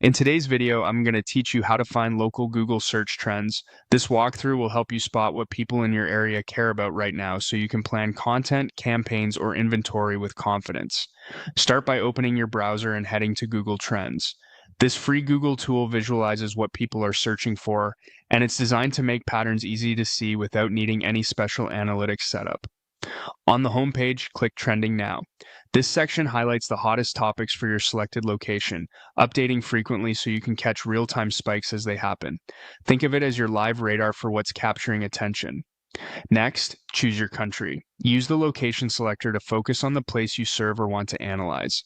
In today's video, I'm going to teach you how to find local Google search trends. This walkthrough will help you spot what people in your area care about right now so you can plan content, campaigns, or inventory with confidence. Start by opening your browser and heading to Google Trends. This free Google tool visualizes what people are searching for, and it's designed to make patterns easy to see without needing any special analytics setup. On the homepage, click Trending Now. This section highlights the hottest topics for your selected location, updating frequently so you can catch real-time spikes as they happen. Think of it as your live radar for what's capturing attention. Next, choose your country. Use the location selector to focus on the place you serve or want to analyze.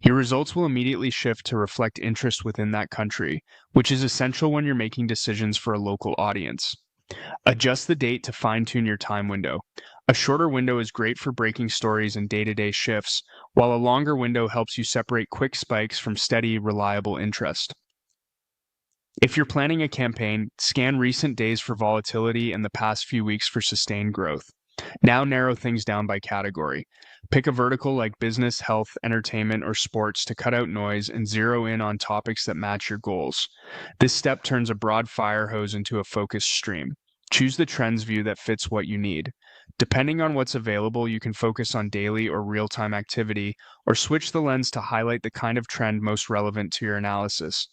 Your results will immediately shift to reflect interest within that country, which is essential when you're making decisions for a local audience. Adjust the date to fine-tune your time window. A shorter window is great for breaking stories and day-to-day shifts, while a longer window helps you separate quick spikes from steady, reliable interest. If you're planning a campaign, scan recent days for volatility and the past few weeks for sustained growth. Now narrow things down by category. Pick a vertical like business, health, entertainment, or sports to cut out noise and zero in on topics that match your goals. This step turns a broad fire hose into a focused stream. Choose the trends view that fits what you need. Depending on what's available, you can focus on daily or real-time activity, or switch the lens to highlight the kind of trend most relevant to your analysis.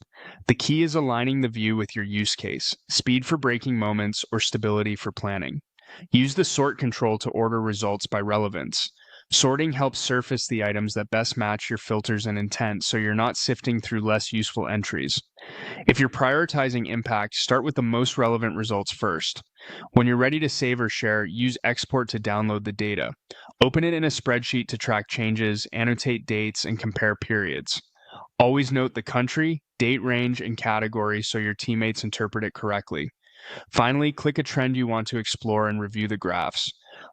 The key is aligning the view with your use case, speed for breaking moments, or stability for planning. Use the sort control to order results by relevance. Sorting helps surface the items that best match your filters and intent so you're not sifting through less useful entries. If you're prioritizing impact, start with the most relevant results first. When you're ready to save or share, use export to download the data. Open it in a spreadsheet to track changes, annotate dates, and compare periods. Always note the country, date range, and category so your teammates interpret it correctly. Finally, click a trend you want to explore and review the graphs.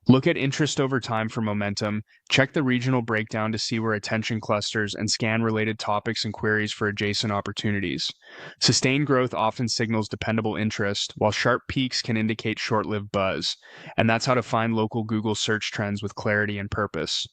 Look at interest over time for momentum, check the regional breakdown to see where attention clusters, and scan related topics and queries for adjacent opportunities. Sustained growth often signals dependable interest, while sharp peaks can indicate short-lived buzz. And that's how to find local Google search trends with clarity and purpose.